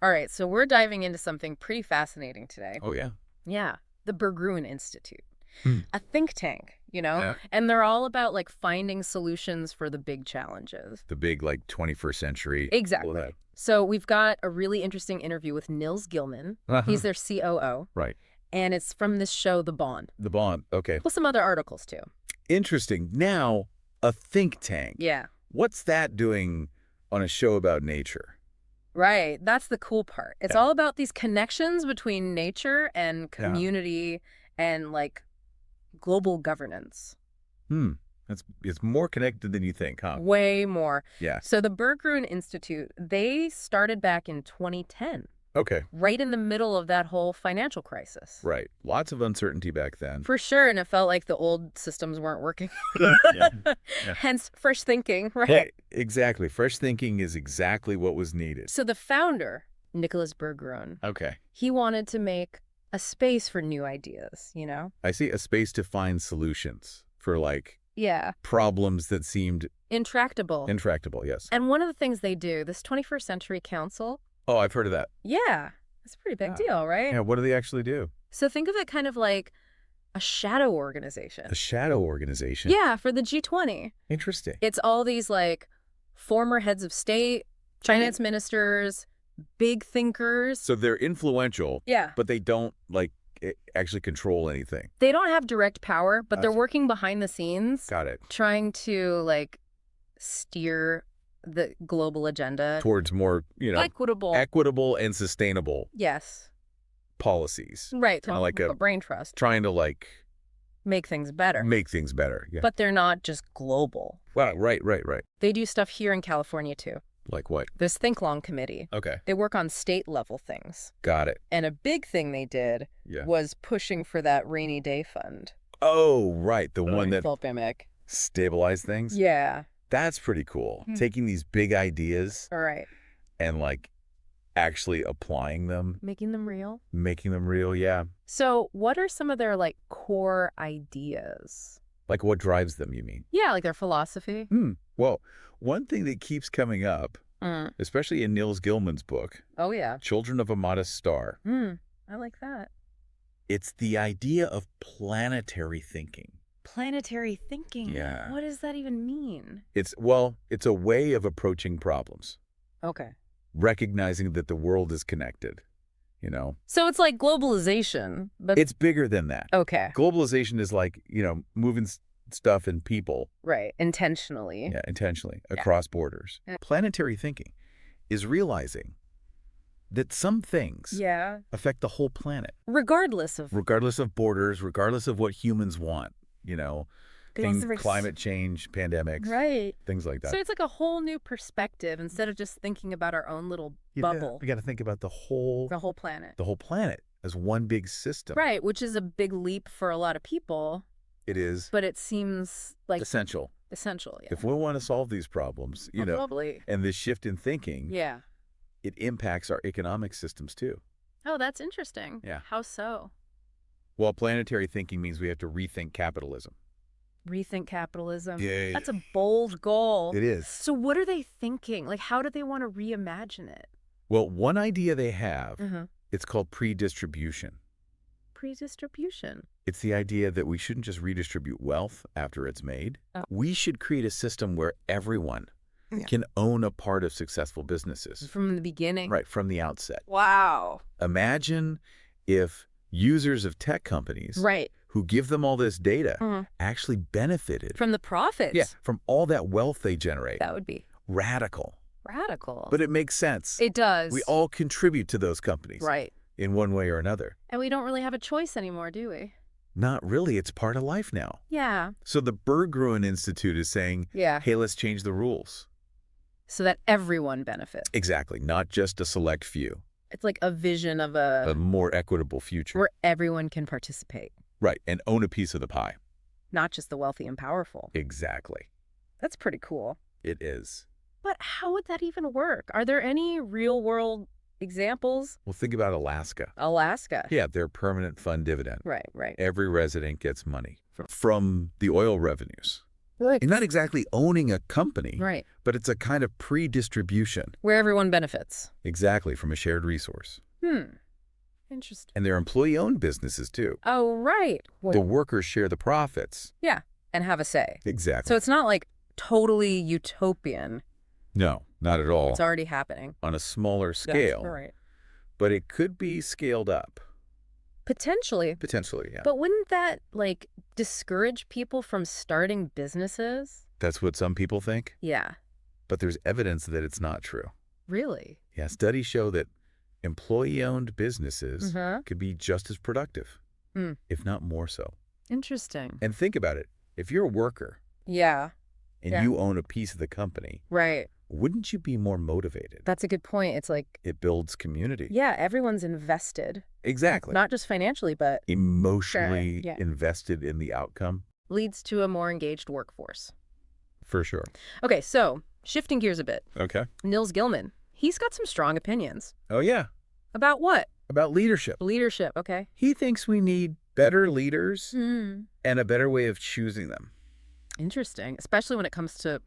All right, so we're diving into something pretty fascinating today. Oh, yeah. Yeah, the Berggruen Institute, Hmm. a think tank, Yeah. and they're all about like finding solutions for the big challenges. The big, like, 21st century. All Exactly. that. So we've got a really interesting interview with Nils Gilman. Uh-huh. He's their COO, Right. and it's from this show, The Bond, The bond. Okay. plus some other articles too. Interesting. Now, a think tank. Yeah. What's that doing on a show about nature? Right. That's the cool part. It's Yeah. all about these connections between nature and Yeah. community and like global governance. It's more connected than you think, huh? Way more. Yeah. So the Berggruen Institute, they started back in 2010, Okay. right in the middle of that whole financial crisis. Right. Lots of uncertainty back then. For sure, and it felt like the old systems weren't working. Yeah. Yeah. Hence, fresh thinking, right? Hey, exactly. Fresh thinking is exactly what was needed. So the founder, Nicholas Berggruen, Okay. he wanted to make a space for new ideas, I see a space to find solutions for, like, Yeah. problems that seemed Intractable. intractable. Yes. And one of the things they do, this 21st Century Council, Oh, I've heard of that. yeah, it's a pretty big Yeah. deal, right? Yeah. What do they actually do? So think of it kind of like a shadow organization. A shadow organization. Yeah, for the G20. Interesting. It's all these like former heads of state, finance ministers, big thinkers. So they're influential, Yeah. but they don't, like, actually control anything. They don't have direct power, but they're Gotcha. working behind the scenes, Got it. trying to like steer the global agenda. Towards more, Equitable. equitable and sustainable Yes. policies. Right. Kinda like a a- brain trust. Trying to, like, Make things better. make things better. Yeah. But they're not just global. Wow. Right. They do stuff here in California too. Like what? This Think Long Committee. Okay. They work on state level things. Got it. And a big thing they did Yeah. was pushing for that rainy day fund. Oh, right. The one that Philpimic. stabilized things. Yeah. That's pretty cool. Hmm. Taking these big ideas All right. and, like, actually applying them, Making them real. making them real. Yeah. So what are some of their like core ideas? Like, what drives them, you mean? Yeah, like their philosophy. Well, one thing that keeps coming up, Mm. especially in Nils Gilman's book, Oh, yeah. Children of a Modest Star, I like that. it's the idea of planetary thinking. Planetary thinking. Yeah. What does that even mean? It's a way of approaching problems, Okay. recognizing that the world is connected, So it's like globalization, but It's bigger than that. okay. Globalization is like, moving stuff and people, Right. Intentionally. intentionally Yeah. across borders. Yeah. Planetary thinking is realizing that some things Yeah. affect the whole planet, Regardless of regardless of borders, regardless of what humans want, things, climate change, pandemics, Right. things like that. So it's like a whole new perspective instead of just thinking about our own little bubble, We got to think about the whole planet. planet as one big system. Right, which is a big leap for a lot of people, It is but it seems like essential. essential. Yeah. If we want to solve these problems, Probably. and this shift in thinking, Yeah. it impacts our economic systems too. Oh, that's interesting. Yeah. How so? Well, planetary thinking means we have to rethink capitalism. Rethink capitalism. Yeah. That's a bold goal. It is. So what are they thinking? Like, how do they want to reimagine it? Well, one idea they have, Mm-hmm. it's called pre-distribution. Pre-distribution. It's the idea that we shouldn't just redistribute wealth after it's made. Oh. We should create a system where everyone Yeah. can own a part of successful businesses. From the beginning. Right, from the outset. Wow. Imagine if users of tech companies Right. who give them all this data Mhm. actually benefited From the profits. yeah, from all that wealth they generate. That would be Radical. radical. But it makes sense. It does. We all contribute to those companies Right. in one way or another. And we don't really have a choice anymore, do we? Not really. It's part of life now. Yeah. So the Berggruen Institute is saying, Yeah. hey, let's change the rules. So that everyone benefits. Exactly. Not just a select few. It's like a vision of A more equitable future. where everyone can participate, Right. And own a piece of the pie. not just the wealthy and powerful. Exactly. That's pretty cool. It is. But how would that even work? Are there any real-world examples? Well, think about Alaska. Alaska. Yeah, their permanent fund dividend. Right, right. Every resident gets money from the oil revenues. You're not exactly owning a company, Right. but it's a kind of pre-distribution. Where everyone benefits. Exactly, from a shared resource. Interesting. And they're employee-owned businesses, too. Oh, right. The workers share the profits. Yeah, and have a say. Exactly. So it's not like totally utopian. No, not at all. It's already happening. On a smaller scale. That's right. But it could be scaled up. Potentially. Potentially, yeah. But wouldn't that, like, discourage people from starting businesses? That's what some people think. Yeah. But there's evidence that it's not true. Really? Yeah, studies show that employee-owned businesses could be just as productive, if not more so. Interesting. And think about it. If you're a worker Yeah. and you own a piece of the company, Right. wouldn't you be more motivated? That's a good point. It's like, It builds community. yeah, everyone's invested. Exactly. Not just financially, but Emotionally Sure, yeah. invested in the outcome. leads to a more engaged workforce. For sure. Okay, so shifting gears a bit. Okay. Nils Gilman, he's got some strong opinions. Oh, yeah. About what? About leadership. Leadership, okay. He thinks we need better leaders Hmm. and a better way of choosing them. Interesting, especially when it comes to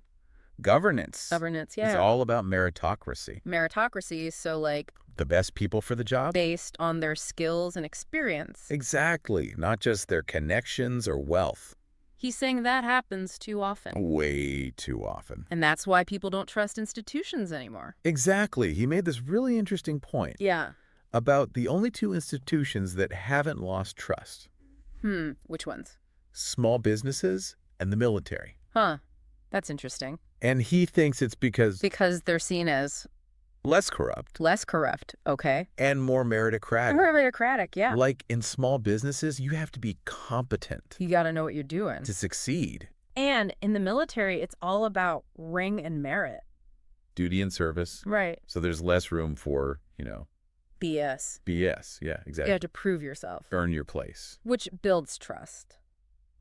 Governance. governance. It's Yeah. all about meritocracy. Meritocracy, so like The best people for the job? based on their skills and experience. Exactly. Not just their connections or wealth. He's saying that happens too often. Way too often. And that's why people don't trust institutions anymore. Exactly. He made this really interesting point Yeah. about the only two institutions that haven't lost trust. Which ones? Small businesses and the military. Huh. That's interesting. And he thinks it's because Because they're seen as less corrupt less corrupt. Okay. and more meritocratic. More meritocratic, yeah. Like in small businesses, you have to be competent You got to know what you're doing. to succeed. And in the military, it's all about ring and merit. Duty and service. Right. So there's less room for, BS. BS. Yeah, You exactly. have to prove yourself, Earn your place. which builds trust.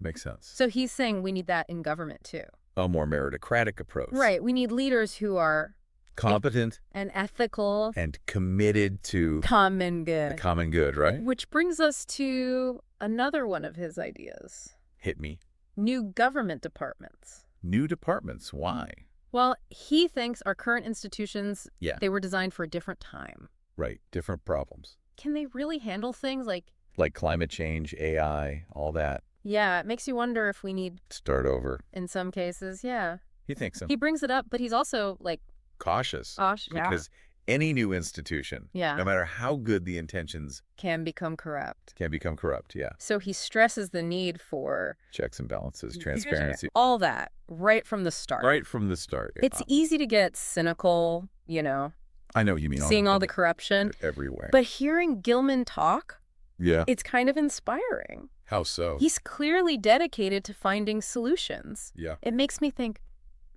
Makes sense. So he's saying we need that in government too. A more meritocratic approach. Right. We need leaders who are Competent and ethical, and committed to common the good. common good, right? Which brings us to another one of his ideas. Hit me. New government departments. New departments. Why? Well, he thinks our current institutions, Yeah. they were designed for a different time. Right. Different problems. Can they really handle things like, Like climate change, AI, all that. yeah, it makes you wonder if we need, Start over. in some cases, yeah. He thinks so. He brings it up, but he's also like, Cautious. yeah, Because any new institution, Yeah. no matter how good the intentions, can become corrupt. can become corrupt. Yeah. So he stresses the need for Checks and balances, transparency. all that right from the start. Right from the start. It's easy to get cynical, I know what you mean. seeing all the corruption. everywhere. But hearing Gilman talk, yeah. it's kind of inspiring. How so? He's clearly dedicated to finding solutions. Yeah. It makes me think,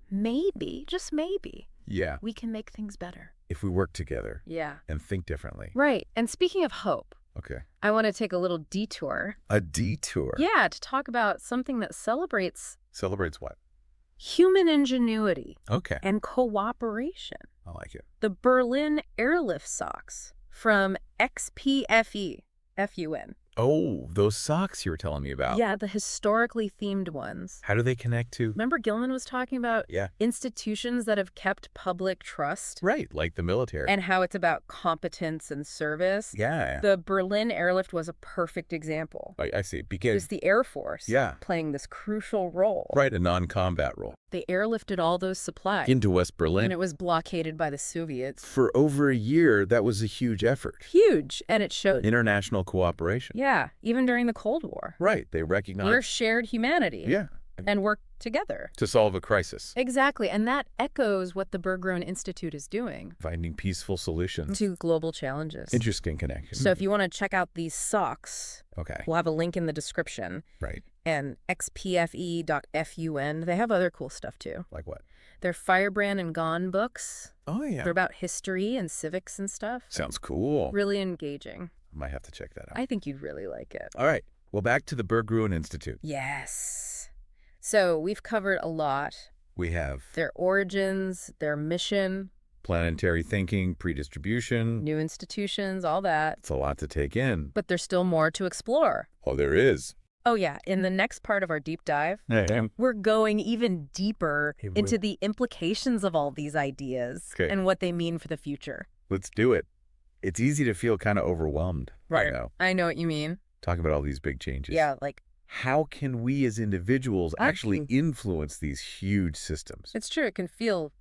maybe, just maybe, Yeah. we can make things better. If we work together Yeah. and think differently. Right. And speaking of hope, Okay. I want to take a little detour. A detour. Yeah, to talk about something that celebrates Celebrates what? human ingenuity Okay. and cooperation. I like it. The Berlin airlift socks from XPFE, FUN. Oh, those socks you were telling me about. Yeah, the historically themed ones. How do they connect to? Remember Gilman was talking about Yeah. institutions that have kept public trust Right, like the military. and how it's about competence and service. yeah. The Berlin airlift was a perfect example. I see. It Because, was the Air Force Yeah. playing this crucial role. right, a non-combat role. They airlifted all those supplies Into West Berlin. when it was blockaded by the Soviets. For over a year, that was a huge effort. Huge. And it showed. International cooperation. Yeah, even during the Cold War. Right, they recognize. We're shared humanity. Yeah. And work together. To solve a crisis. Exactly. And that echoes what the Berggruen Institute is doing Finding peaceful solutions. to global challenges. Interesting connection. So if you want to check out these socks, Okay. we'll have a link in the description. Right. And xpfe.fun. They have other cool stuff too. Like what? They're Firebrand and Gone books. Oh, yeah. They're about history and civics and stuff. Sounds cool. Really engaging. I might have to check that out. I think you'd really like it. All right. Well, back to the Berggruen Institute. Yes. So we've covered a lot. We have Their origins, their mission, planetary thinking, pre-distribution. new institutions, all that. It's a lot to take in. But there's still more to explore. Oh, there is. Oh, yeah. In the next part of our deep dive, we're going even deeper into the implications of all these ideas and what they mean for the future. Let's do it. It's easy to feel kind of overwhelmed. Right. I know what you mean. Talking about all these big changes. Yeah, like... How can we as individuals actually influence these huge systems? It's true. It can feel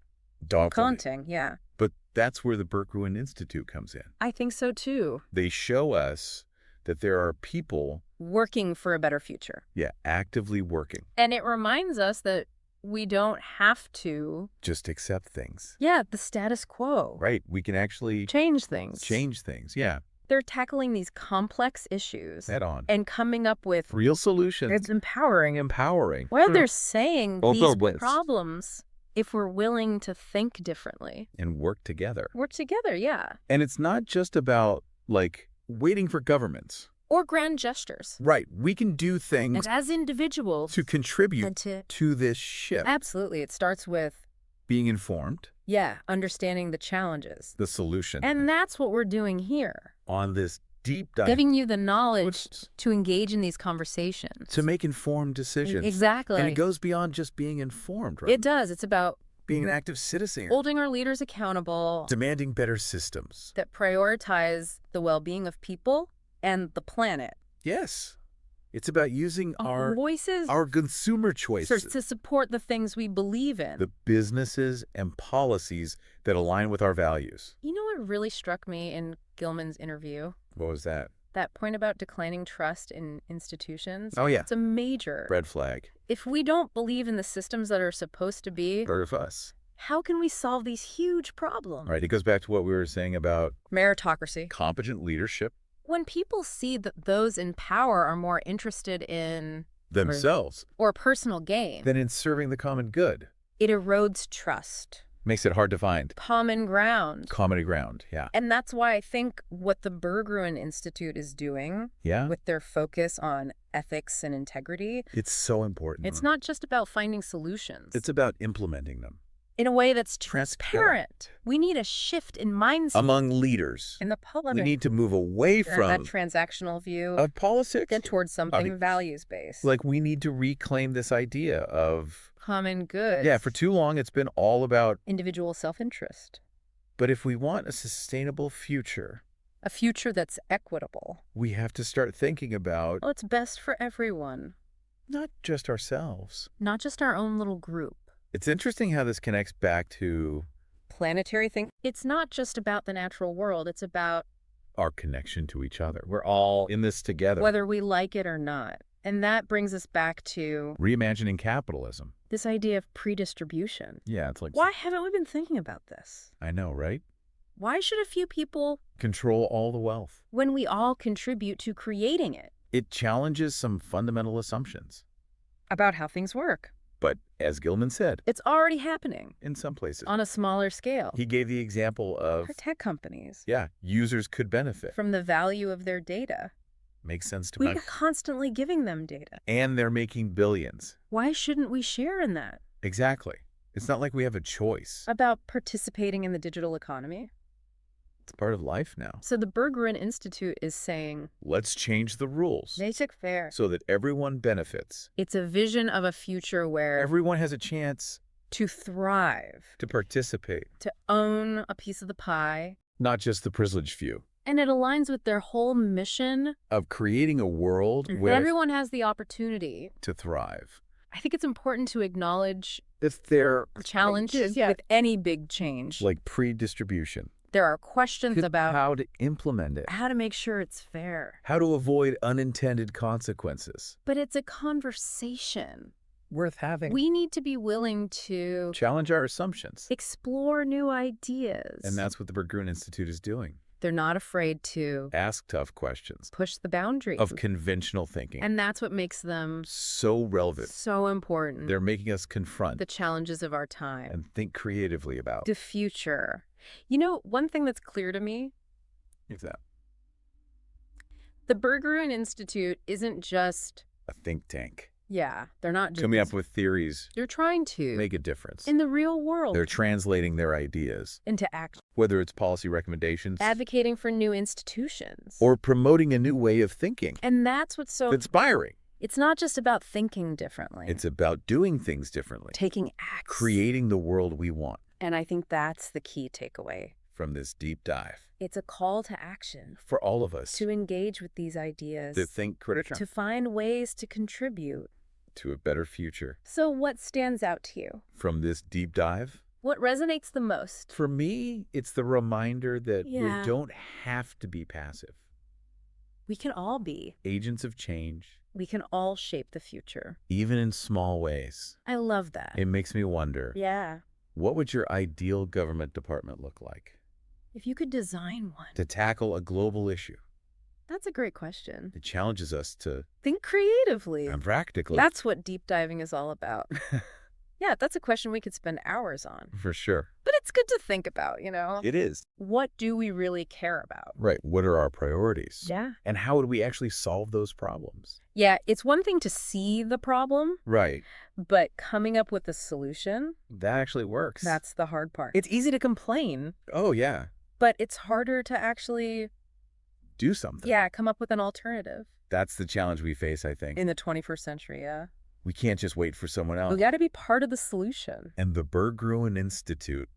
daunting, yeah. But that's where the Berggruen Institute comes in. I think so, too. They show us that there are people working for a better future. Yeah, actively working. And it reminds us that we don't have to just accept things. Yeah, the status quo. Right. We can actually change things. Yeah. They're tackling these complex issues head on and coming up with real solutions. It's empowering. Well, they're saying these problems if we're willing to think differently. And work together. Yeah. And it's not just about, like, waiting for governments. Or grand gestures. Right. We can do things as individuals to contribute to this shift. Absolutely. It starts with being informed. Yeah, understanding the challenges. The solution. And that's what we're doing here. On this deep dive. Giving you the knowledge to engage in these conversations. To make informed decisions. Exactly. And it goes beyond just being informed, right? It does. It's about being an active citizen. Holding our leaders accountable. Demanding better systems. That prioritize the well-being of people and the planet. Yes. It's about using our voices, our consumer choices to support the things we believe in. The businesses and policies that align with our values. You know what really struck me in Gilman's interview? What was that? That point about declining trust in institutions. Oh, yeah. It's a major red flag. If we don't believe in the systems that are supposed to be part of us, how can we solve these huge problems? Right. It goes back to what we were saying about meritocracy, competent leadership. When people see that those in power are more interested in themselves or personal gain than in serving the common good, it erodes trust. Makes it hard to find common ground. Common ground, yeah. And that's why I think what the Berggruen Institute is doing with their focus on ethics and integrity, it's so important. It's not just about finding solutions. It's about implementing them. In a way that's transparent. We need a shift in mindset. Among leaders. In the public. We need to move away from that transactional view of politics and towards something values-based. Like, we need to reclaim this idea of common good. Yeah, for too long it's been all about individual self-interest. But if we want a sustainable future, a future that's equitable, we have to start thinking about what's best for everyone. Not just ourselves. Not just our own little group. It's interesting how this connects back to planetary thing. It's not just about the natural world. It's about our connection to each other. We're all in this together. Whether we like it or not. And that brings us back to reimagining capitalism. This idea of predistribution. Yeah, it's like, why haven't we been thinking about this? I know, right? Why should a few people control all the wealth when we all contribute to creating it? It challenges some fundamental assumptions about how things work. But as Gilman said, it's already happening in some places on a smaller scale. He gave the example of tech companies. Yeah, users could benefit from the value of their data. Makes sense to me. We're constantly giving them data. And they're making billions. Why shouldn't we share in that? Exactly. It's not like we have a choice. About participating in the digital economy. It's part of life now. So the Berggruen Institute is saying, let's change the rules. Make it fair. So that everyone benefits. It's a vision of a future where everyone has a chance to thrive. To participate. To own a piece of the pie. Not just the privileged few. And it aligns with their whole mission of creating a world where everyone has the opportunity to thrive. I think it's important to acknowledge if there are challenges with any big change. Like pre-distribution. There are questions about how to implement it. How to make sure it's fair. How to avoid unintended consequences. But it's a conversation. Worth having. We need to be willing to challenge our assumptions. Explore new ideas. And that's what the Berggruen Institute is doing. They're not afraid to ask tough questions. Push the boundaries of conventional thinking. And that's what makes them so relevant. So important. They're making us confront the challenges of our time. And think creatively about the future. You know, one thing that's clear to me is that the Berggruen Institute isn't just a think tank. Yeah, they're not just coming up with theories. They're trying to make a difference in the real world. They're translating their ideas into action. Whether it's policy recommendations, advocating for new institutions, or promoting a new way of thinking. And that's what's so inspiring. It's not just about thinking differently. It's about doing things differently. Taking acts. Creating the world we want. And I think that's the key takeaway from this deep dive. It's a call to action. For all of us. To engage with these ideas. To think critically. To find ways to contribute. To a better future. So what stands out to you? From this deep dive? What resonates the most? For me, it's the reminder that we don't have to be passive. We can all be. Agents of change. We can all shape the future. Even in small ways. I love that. It makes me wonder. Yeah. What would your ideal government department look like? If you could design one. To tackle a global issue. That's a great question. It challenges us to think creatively. And practically. That's what deep diving is all about. Yeah, that's a question we could spend hours on. For sure. But it's good to think about, you know? It is. What do we really care about? Right. What are our priorities? Yeah. And how would we actually solve those problems? Yeah, it's one thing to see the problem. Right. But coming up with a solution. That actually works. That's the hard part. It's easy to complain. Oh, yeah. But it's harder to actually do something. Yeah, come up with an alternative. That's the challenge we face, I think. In the 21st century, yeah. We can't just wait for someone else. We got to be part of the solution. And the Berggruen Institute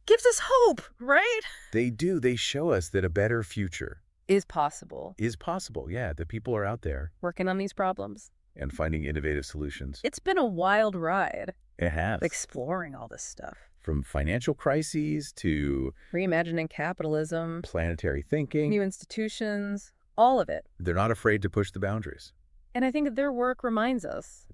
gives us hope, right? They do. They show us that a better future is possible. Is possible, yeah. The people are out there. Working on these problems. And finding innovative solutions. It's been a wild ride. It has. Exploring all this stuff. From financial crises to reimagining capitalism, planetary thinking, new institutions, all of it. They're not afraid to push the boundaries. And I think their work reminds us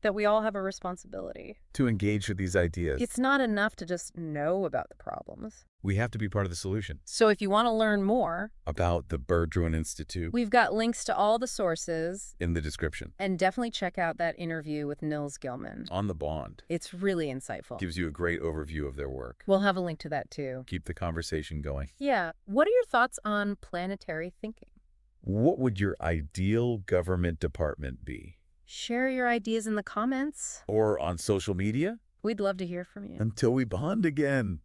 that we all have a responsibility to engage with these ideas. It's not enough to just know about the problems. We have to be part of the solution. So if you want to learn more about the Berggruen Institute, we've got links to all the sources in the description. And definitely check out that interview with Nils Gilman on the bond. It's really insightful. Gives you a great overview of their work. We'll have a link to that too. Keep the conversation going. Yeah. What are your thoughts on planetary thinking? What would your ideal government department be? Share your ideas in the comments. Or on social media. We'd love to hear from you. Until we bond again.